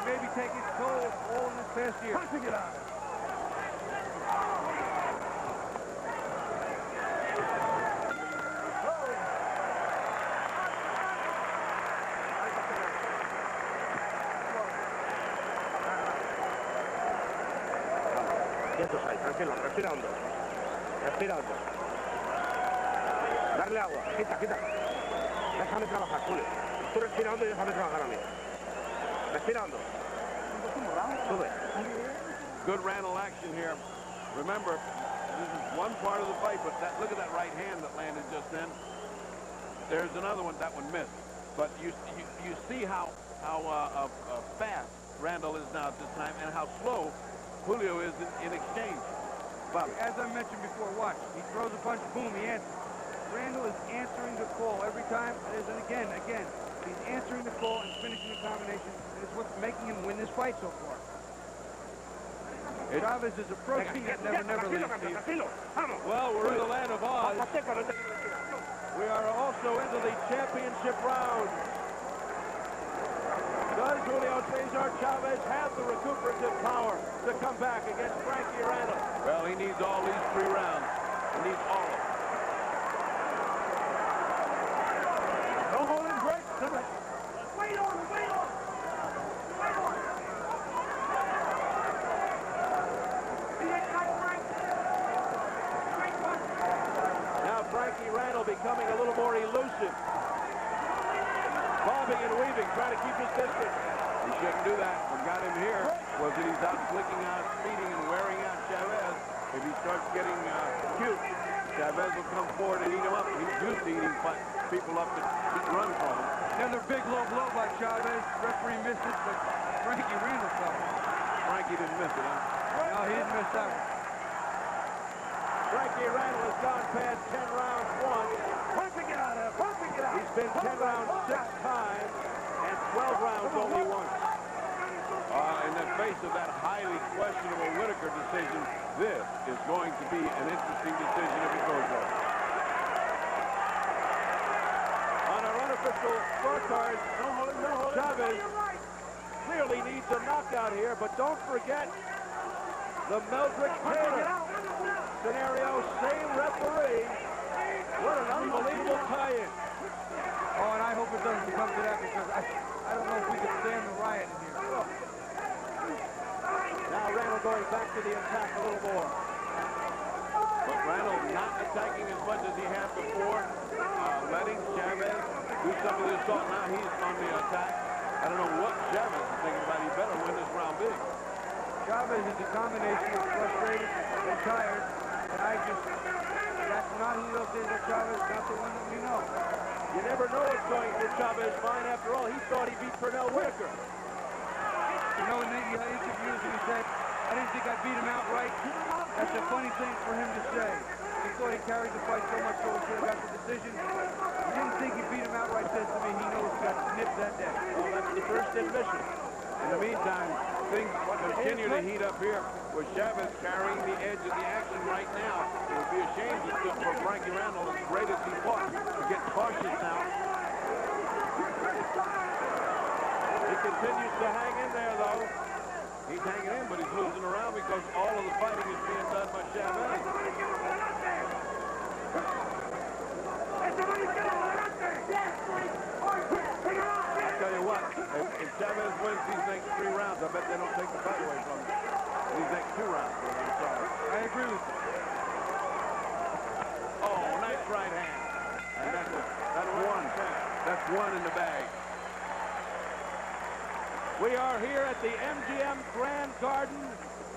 maybe taking its toll all in this past year. Punching it out. Quietos ahí, tranquilo, respira hondo. Respira hondo. Darle agua, quita. Déjame trabajar, Julio. Tú respira hondo y déjame trabajar a mí. Respira hondo. Sube. Good Randall action here. Remember, this is one part of the fight, but look at that right hand that landed just then. There's another one, that one missed. But you see how fast Randall is now at this time, and how slow Julio is in exchange. But as I mentioned before, watch. He throws a punch, boom, he answers. Randall is answering the call every time. And again. He's answering the call and finishing the combination. And it's what's making him win this fight so far. Chavez is approaching it, never leaves. Well, we're in the land of Oz. We are also into the championship round. Does Julio Cesar Chavez have the recuperative power to come back against Frankie Randall? Well, he needs all these 3 rounds. He needs all of them. No holding break. Wait on. Now Frankie Randall becoming a little more elusive. Bobbing and weaving, trying to keep his distance. He shouldn't do that. What got him here was that he's out flicking out, speeding, and wearing out Chavez. If he starts getting cute, Chavez will come forward and eat him up. He's used to eating people up to run from him. Another big low blow by Chavez. Referee missed it, but Frankie Randall fell. Frankie didn't miss it, huh? No, he didn't miss that one. Frankie Randall has gone past 10 rounds won. Punching it out. He's been 10 rounds 6 times and face of that highly questionable Whitaker decision, this is going to be an interesting decision if it goes there. On our unofficial scorecard, Chavez clearly needs a knockout here, but don't forget the Meldrick Taylor scenario, same referee. What an unbelievable tie-in. Oh, and I hope it doesn't come to that because I don't know if we can stand the riot in here. Now Randall going back to the attack a little more. But Randall not attacking as much as he had before, letting Chavez do some of the assault. Now he's on the attack. I don't know what Chavez is thinking about. He better win this round big. Chavez is a combination of frustrated and tired, and that's not Julio Cesar Chavez, not the one that we know. You never know what's going through Chavez's mind. After all, he thought he beat Pernell Whitaker. You know, in the interviews he said, I didn't think I beat him outright. That's a funny thing for him to say. He thought he carried the fight so much so he should have got the decision. He didn't think he beat him outright, says to me. He knows he got snipped that day. Well, that's the first admission. In the meantime, things continue to heat up here with Chavez carrying the edge of the action right now. It would be a shame for Frankie Randall, as great as he fought, to get cautious now. He continues to hang in there, though. He's hanging in, but he's losing around because all of the fighting is being done by Chavez. I'll tell you what, if Chavez wins these next 3 rounds, I bet they don't take the fight away from him. These next 2 rounds. I agree with you. Oh, nice right hand. And that's one. That's one in the bag. We are here at the MGM Grand Garden,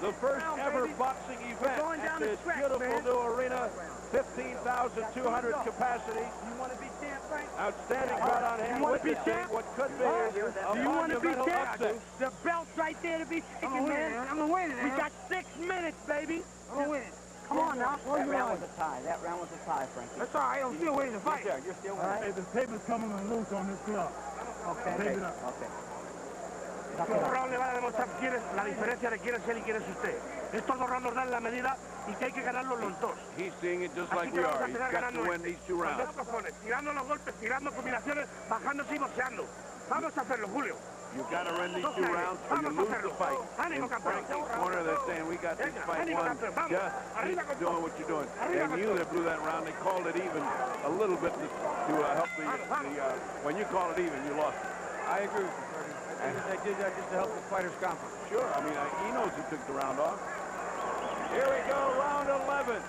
the first ever boxing event at this beautiful new arena, 15,200 capacity. You want to be champ, Frank? Outstanding fight on hand. You want to be champ? What could be Do you want to be monumental champ? upset. The belt's right there to be taken, man. I'm going to win it. We got 6 minutes, baby. I'm going to win it. Come on now. That round was a tie. That round was a tie, Frankie. That's all right. I'm still waiting to fight. You're still winning. Hey, the tape is coming loose on this club. Okay. Tape it up. Okay. Todo round le va a demostrar la diferencia de quién es él y quién es usted. Estos 2 rounds dan la medida y que hay que ganarlos los 2. He's seeing it just Así like que we vamos are. a He's empezar got to ganando win these 2 rounds. tirando los golpes, tirando combinaciones, bajándose y boxeando. Vamos a hacerlo, Julio. You've got to win these 2 rounds or you lose the fight. In Frankie's corner, they're saying we got this fight won. Just keep doing what you're doing. They knew they blew that round. They called it even a little bit to help the when you call it even, you lost it. I agree with you, Freddie. I did that just to help the fighters' confidence. Sure. I mean, he knows he took the round off. Here we go, round 11.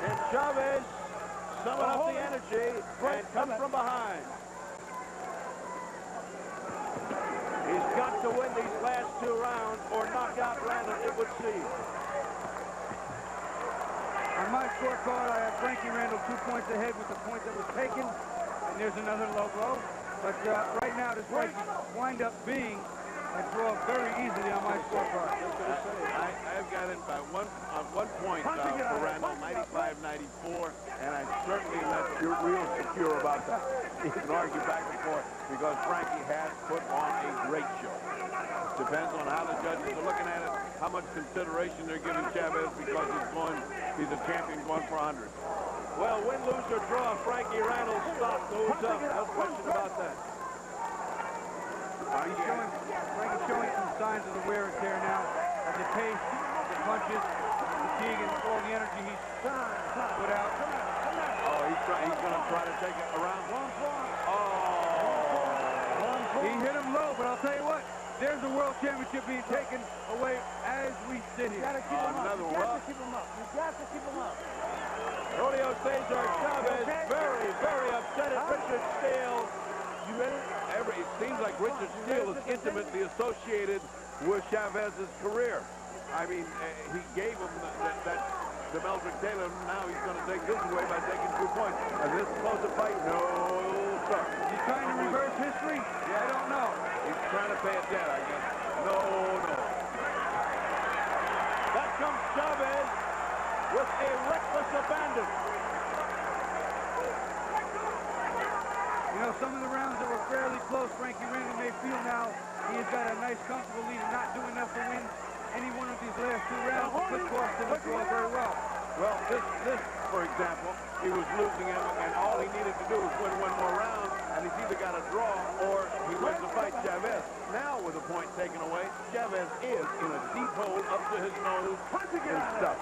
And Chavez summon up the energy and come from behind. He's got to win these last 2 rounds or knock out Randall, it would seem. On my scorecard, I have Frankie Randall 2 points ahead with the point that was taken. And there's another low blow. But right now, this fight wind up being a draw very easily on my scorecard. I've got it by one point for Randall, 95-94, and I certainly not real secure about that. You can argue back and forth because Frankie has put on a great show. Depends on how the judges are looking at it, how much consideration they're giving Chavez because he's a champion going for 100. Well, win, lose, or draw, Frankie Randall's stock goes up. No question about that. Frankie's showing some signs of the wear and tear now, of the pace, the punches, the fatigue, and all the energy he's put out. Oh, he's going to try to take it around. Oh. He hit him low, but I'll tell you what, there's a world championship being taken away as we sit here. Another rough. Keep him up. You got to keep him up. Julio Cesar Chavez very, very upset at Richard Steele. It seems like Richard Steele is intimately associated with Chavez's career. I mean, he gave him to Meldrick Taylor. Now he's going to take this away by taking 2 points. Is this close a fight? No, sir. He's trying to reverse history? Yeah, I don't know. He's trying to pay a debt, I guess. No. That comes Chavez with a reckless abandon. You You know, some of the rounds that were fairly close, Frankie Randall may feel now he has got a nice, comfortable lead and not do enough to win any one of these last 2 rounds. It could cost him the draw very well. Well, this, for example, he was losing him, and all he needed to do was win 1 more round, and he's either got a draw or he wins the fight Chavez. Now, with a point taken away, Chavez is in a deep hole up to his nose in stuff.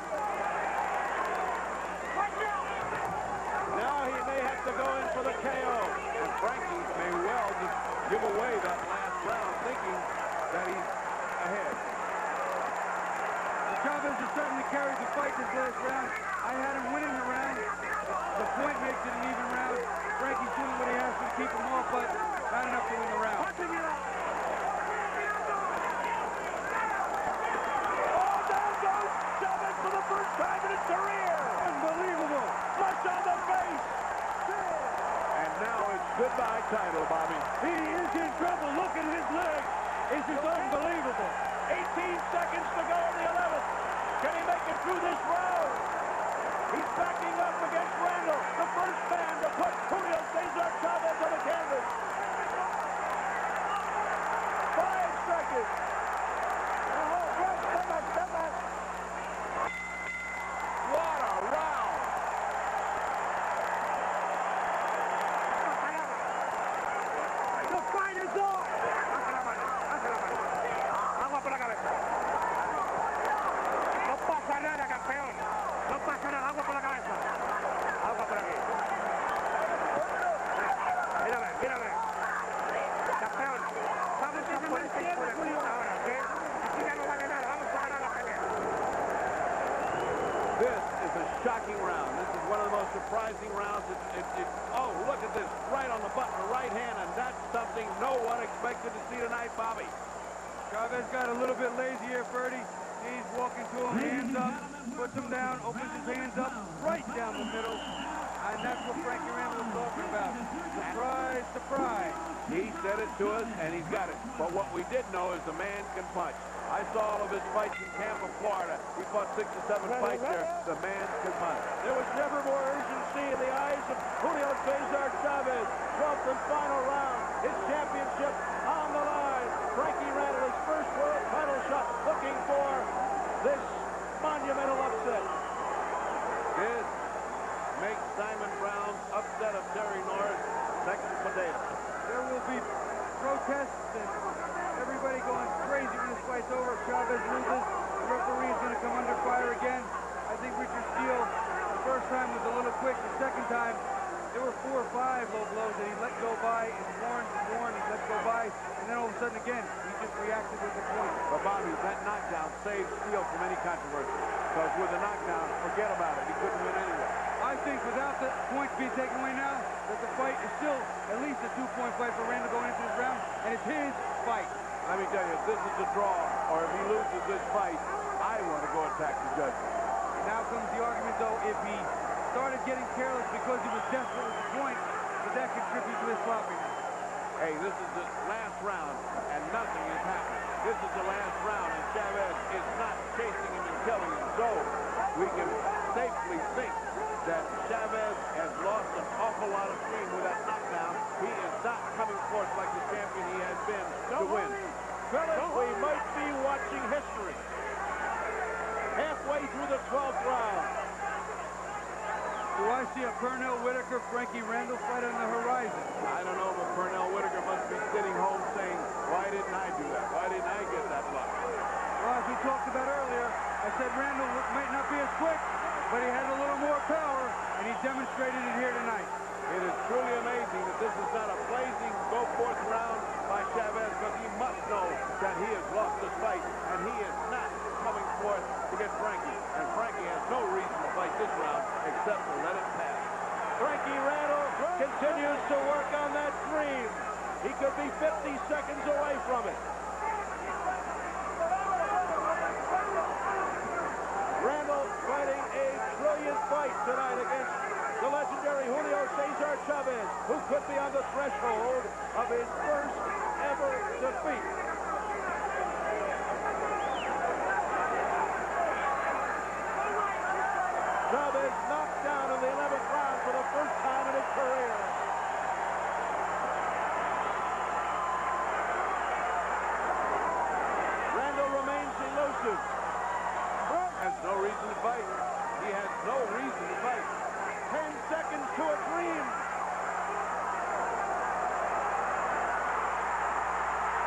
Now he may have to go in for the KO, and Frankie may well just give away that last round, thinking that he's ahead. Chavez has certainly carried the fight this last round. I had him winning the round. The point makes it an even round. Frankie's doing what he has to keep him off, but not enough to win the round. Oh, down goes Chavez for the first time in his career. Unbelievable. Flush on the face. And now it's goodbye title, Bobby. He is in trouble. Look at his legs. This is unbelievable. 18 seconds to go in the 11th. Can he make it through this round? He's backing up against Randall, the first man to put Julio Cesar Chavez on the canvas. 5 seconds. What a round! The fight is on. Agua por la cabeza. No pasa nada, campeón. No pasa nada. Agua por la cabeza. Agua por aquí. Mírame, mírame. Campeón. Vamos a por el tiempo de Julio ahora, ¿ok? Aquí ya no va a ganar. Vamos a ganar la pelea. This is a shocking round. This is one of the most surprising rounds. Oh, look at this. Right on the button, the right hand, and that's something no one expected to see tonight, Bobby. Chavez got a little bit lazy here, Ferdy. He's walking to him, hands up, puts him down, opens his hands up, right down the middle. And that's what Frankie Randall was talking about. Surprise, surprise. He said it to us, and he's got it. But what we did know is the man can punch. I saw all of his fights in Tampa, Florida. He fought 6 or 7 fights there. The man can punch. There was never more urgency in the eyes of Julio Cesar Chavez. 12th and final round. His championship on the line. Frankie Randall, his first world title shot, looking for this monumental upset. This makes Simon Brown's upset of Terry Norris second potato. There will be protests and everybody going crazy when this fight's over. If Chavez loses, the referee is going to come under fire again. I think Richard Steele, the first time was a little quick. The second time, there were 4 or 5 low blows that he let go by and warned, he let go by. And then all of a sudden again, he just reacted with the point. But Bobby, that knockdown saved Steele from any controversy. Because with the knockdown, forget about it. He couldn't win anyway. I think without the points being taken away now, that the fight is still at least a 2-point fight for Randall going into this round. And it's his fight. Let me tell you, if this is a draw, or if he loses this fight, I want to go attack the judge. And now comes the argument, though, if he started getting careless because he was desperate with the point, does that contribute to his sloppiness? Hey, this is the last round, and nothing has happened. This is the last round, and Chavez is not chasing him and killing him. So we can safely think that Chavez has lost an awful lot of steam with that knockdown. He is not coming forth like the champion he has been to win. Fellas, we might be watching history. Halfway through the 12th round. Do I see a Pernell Whitaker, Frankie Randall fight on the horizon? I don't know, but Pernell Whitaker must be sitting home saying, why didn't I do that? Why didn't I get that luck? Well, as we talked about earlier, I said Randall might not be as quick, but he has a little more power, and he demonstrated it here tonight. It is truly amazing that this is not a blazing go-forth round by Chavez, because he must know that he has lost this fight, and he is not coming forth to get Frankie. And Frankie has no reason to fight this round except to let it pass. Frankie Randall continues to work on that dream. He could be 50 seconds away from it. Randall fighting a brilliant fight tonight against the legendary Julio Cesar Chavez, who could be on the threshold of his first ever defeat. Chavez knocked down in the 11th round for the first time in his career.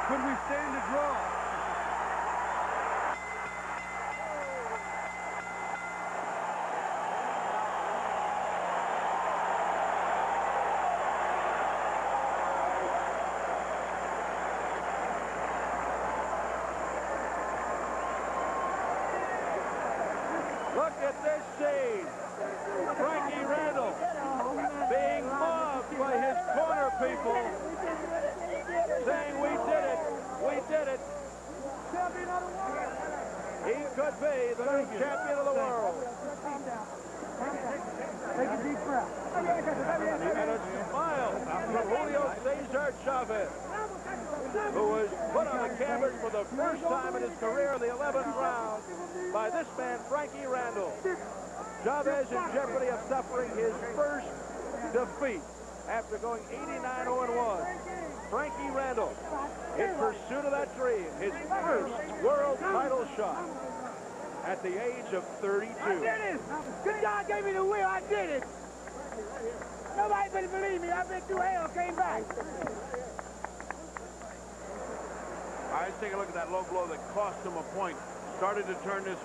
Couldn't withstand the draw. Look at this scene. Frankie Randall being mobbed by his corner people, saying, "We did it, we did it." He could be the new champion of the world. Take a deep breath. And a smile from Julio Cesar Chavez, who was put on the canvas for the first time in his career in the 11th round by this man, Frankie Randall. Chavez in jeopardy of suffering his first defeat after going 89-0-1. Frankie Randall in pursuit of that dream, his first world title shot at the age of 32. I did it! Good God gave me the will, I did it! Nobody could believe me, I've been through hell, came back. All right, let's take a look at that low blow that cost him a point. Started to turn this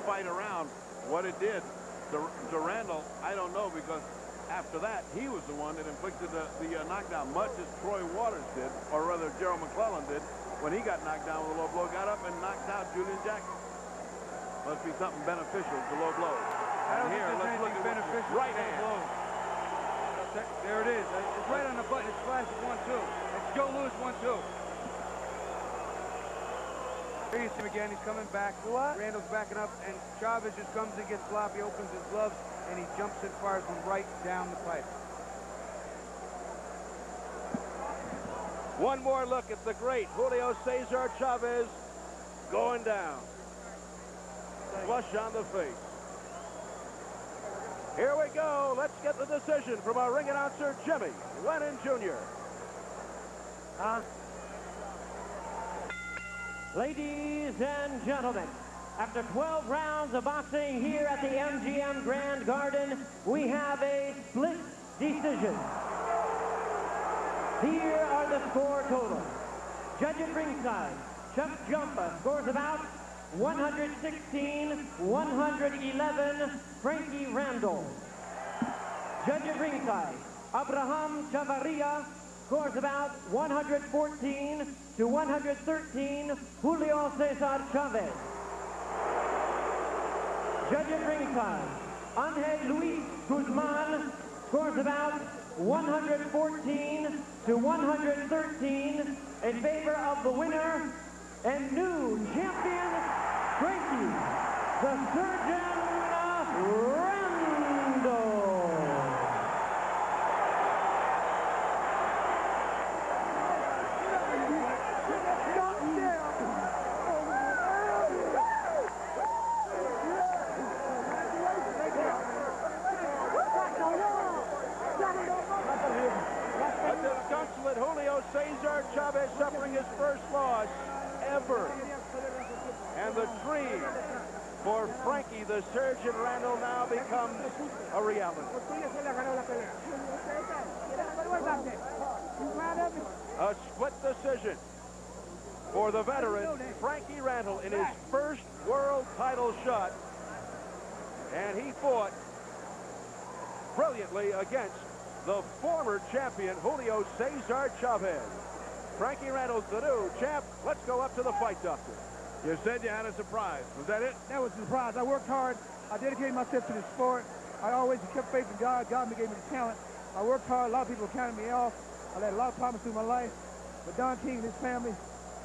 fight around. What it did to Randall, I don't know, because after that, he was the one that inflicted the knockdown, much as Troy Waters did, or rather Gerald McClellan did, when he got knocked down with a low blow, got up and knocked out Julian Jackson. Must be something beneficial to low blows. And here, let's look at beneficial right hand. There it is. It's right on the button. It's flash 1-2. It's Joe Louis 1-2. Here you see him again. He's coming back. What? Randall's backing up, and Chavez just comes and gets sloppy, opens his gloves, and he jumps and fires one right down the pipe. One more look at the great Julio Cesar Chavez going down. Flush on the face. Here we go. Let's get the decision from our ring announcer, Jimmy Lennon Jr. Ladies and gentlemen, after 12 rounds of boxing here at the MGM Grand Garden, we have a split decision. Here are the score totals. Judge at ringside, Chuck Jumpa scores about 116-111, Frankie Randall. Judge at ringside, Abraham Chavarria scores about 114-113, Julio Cesar Chavez. Judge at ringside, Angel Luis Guzman scores about 114-113 in favor of the winner and new champion, Frankie the Surgeon Randall. A disconsolate Julio Cesar Chavez suffering his first loss ever. And the dream for Frankie the Surgeon Randall now becomes a reality. A split decision for the veteran Frankie Randall in his first world title shot. And he fought brilliantly against the former champion Julio Cesar Chavez. Frankie Randall's the new champ. Let's go up to the fight doctor. You said you had a surprise. Was that it? That was a surprise. I worked hard. I dedicated myself to the sport. I always kept faith in God. God gave me the talent. I worked hard. A lot of people counted me off. I had a lot of problems through my life. But Don King and his family,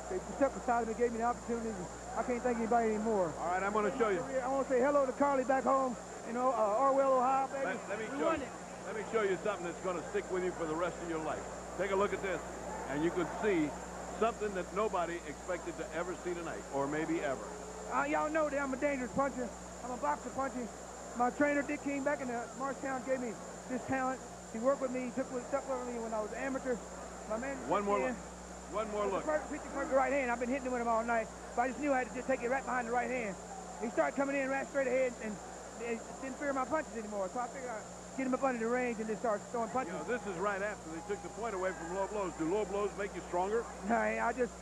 they stepped aside and gave me the opportunity. I can't thank anybody anymore. All right, I'm going to show you. I want to say hello to Carly back home, Orwell, Ohio, baby. Let me show you something that's going to stick with you for the rest of your life. Take a look at this, and you could see something that nobody expected to ever see tonight, or maybe ever. Y'all know that I'm a dangerous puncher. I'm a boxer puncher. My trainer, Dick King, back in Marshtown, gave me this talent. He worked with me. He took with me when I was an amateur. My man. One more look. One more look. Pitching from the right hand. I've been hitting with him all night, but I just knew I had to just take it right behind the right hand. He started coming in right straight ahead, and it didn't fear my punches anymore. So I figured I'd get him up under the range and then start throwing punches. You know, this is right after they took the point away from low blows. Do low blows make you stronger? No, I just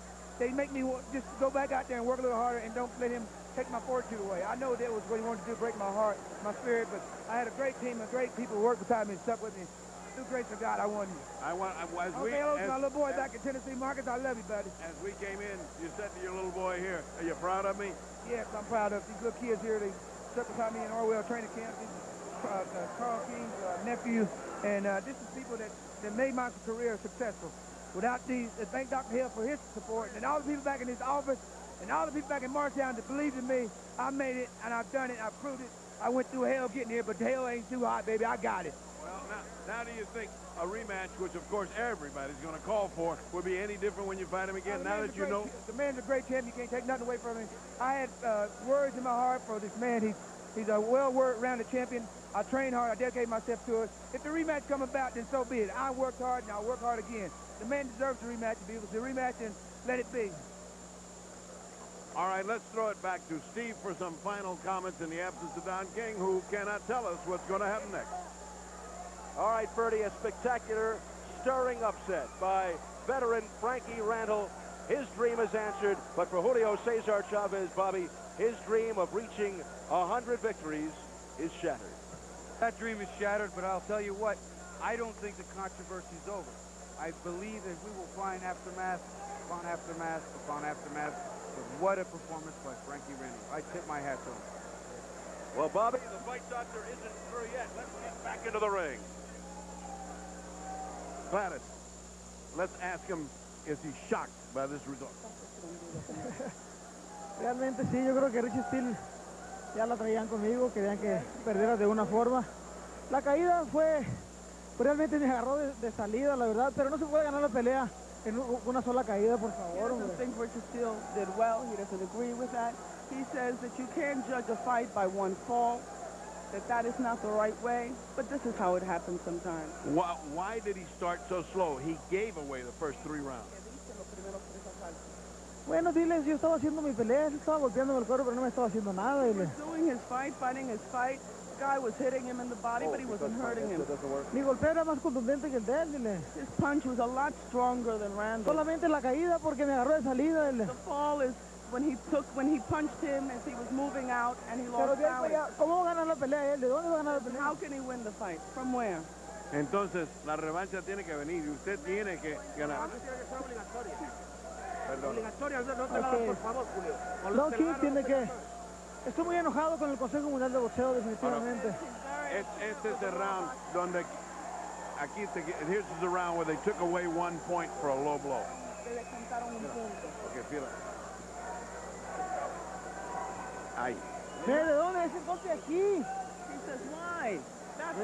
they make me just go back out there and work a little harder and don't let him take my fortitude away. I know that was what he wanted to do, break my heart, my spirit, but I had a great team of great people who worked beside me and stuck with me. Through grace of God, I won you. Hello to my little boy back in Tennessee, Marcus. I love you, buddy. As we came in, you said to your little boy here, are you proud of me? Yes, I'm proud of these little kids here. They stuck beside me in Orwell training camp. This is Carl King's nephew, and this is people that made my career successful. Without these, thank Dr. Hill for his support, and all the people back in his office, and all the people back in Marshtown that believed in me. I made it, and I've done it. I proved it. I went through hell getting here, but the hell ain't too hot, baby. I got it. Well, now do you think a rematch, which of course everybody's going to call for, would be any different when you fight him again, now that you know? The man's a great champion. You can't take nothing away from him. I had words in my heart for this man. He's a well-rounded champion. I trained hard. I dedicated myself to it. If the rematch come about, then so be it. I worked hard, and I'll work hard again. The man deserves the rematch. To be able to rematch, and let it be. All right, let's throw it back to Steve for some final comments in the absence of Don King, who cannot tell us what's going to happen next. All right, Ferdy, a spectacular, stirring upset by veteran Frankie Randall. His dream is answered, but for Julio Cesar Chavez, Bobby, his dream of reaching 100 victories is shattered. That dream is shattered, but I'll tell you what, I don't think the controversy's over. I believe that we will find aftermath upon aftermath upon aftermath. But what a performance by Frankie Randall. I tip my hat to him. Well, Bobby, the fight doctor isn't through yet. Let's get back into the ring. Gladys, let's ask him, is he shocked by this result? Realmente sí, yo creo que Richie Steele ya la traían conmigo, querían que perdiera de una forma. La caída fue, realmente me agarró de salida, la verdad, pero no se puede ganar la pelea en una sola caída, por favor. He doesn't think Richard Steele did well. He doesn't agree with that. He says that you can't judge a fight by one fall, that is not the right way, but this is how it happens sometimes. Why did he start so slow? He gave away the first 3 rounds. Bueno, diles, yo estaba haciendo mi pelea, él estaba golpeándome el cuerpo, pero no me estaba haciendo nada. He was doing his fight, fighting his fight. The guy was hitting him in the body, but he wasn't hurting him. Mi golpeo era más contundente que el de él, dile. His punch was a lot stronger than Randall. Solamente la caída porque me agarró de salida, dile. The fall is when he punched him as he was moving out and he lost balance. ¿Cómo va a ganar la pelea él? ¿De dónde va a ganar la pelea? How can he win the fight? From where? Entonces, la revancha tiene que venir y usted tiene que ganar. Obligatoria, no te la das, por favor, Julio. No, sí, tiene que... Estoy muy enojado con el Consejo Mundial de Boxeo, definitivamente. Este es el round donde aquí here's the round where they took away 1 point for a low blow. Okay, feel it. Ahí. ¿De dónde es el golpe aquí? He says, why?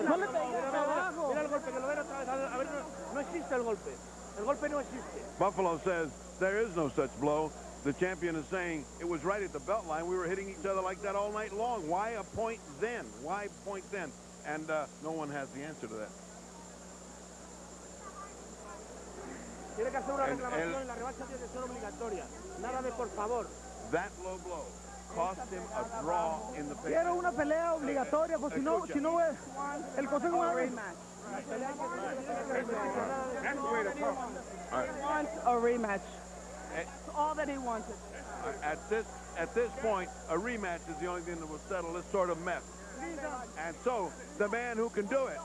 No le pegué abajo. Mira el golpe, que lo ven otra vez. A ver, no existe el golpe. El golpe no existe. Buffalo says there is no such blow. The champion is saying it was right at the belt line. We were hitting each other like that all night long. Why a point then? Why point then? And no one has the answer to that. Tiene que hacer una reclamación en la revancha, tiene que ser obligatoria. Nada de por favor. That low blow cost him a draw in the pay. Quiero una pelea obligatoria, porque si no el Consejo Mundial. He wants a rematch. That's all that he wanted. At this point, a rematch is the only thing that will settle this sort of mess. And so, the man who can do it,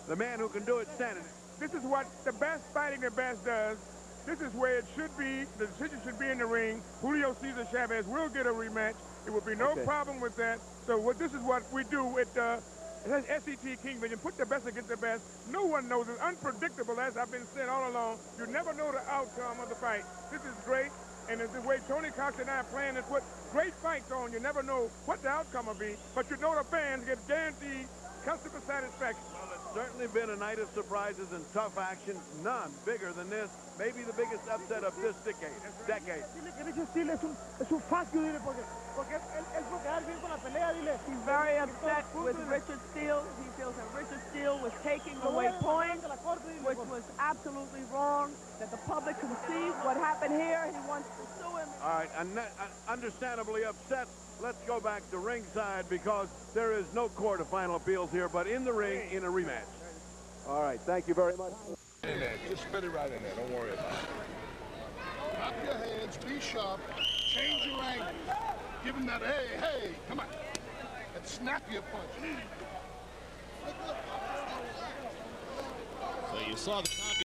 the man who can do it, standing. This is what the best fighting the best does. This is where it should be. The decision should be in the ring. Julio Cesar Chavez will get a rematch. It will be no problem with that. So this is what we do with SET King Vision. Put the best against the best. No one knows. It's unpredictable, as I've been saying all along. You never know the outcome of the fight. This is great. And it's the way Tony Cox and I are playing is put great fights on. You never know what the outcome will be. But you know the fans get guaranteed customer satisfaction. Well, it's certainly been a night of surprises and tough action. None bigger than this. Maybe the biggest upset of this decade. Dile que Richard Steele es un facio, dile, porque él fue quedar bien con la pelea, dile. He's very upset with Richard Steele. He feels that Richard Steele was taking away points, which was absolutely wrong, that the public can see what happened here. He wants to sue him. All right, understandably upset. Let's go back to ringside because there is no court of final appeals here, but in the ring in a rematch. All right, thank you very much. In there. Just spit it right in there. Don't worry about it. Drop your hands, be sharp, change your angle. Give him that, hey, hey, come on. And snap your punch. So you saw the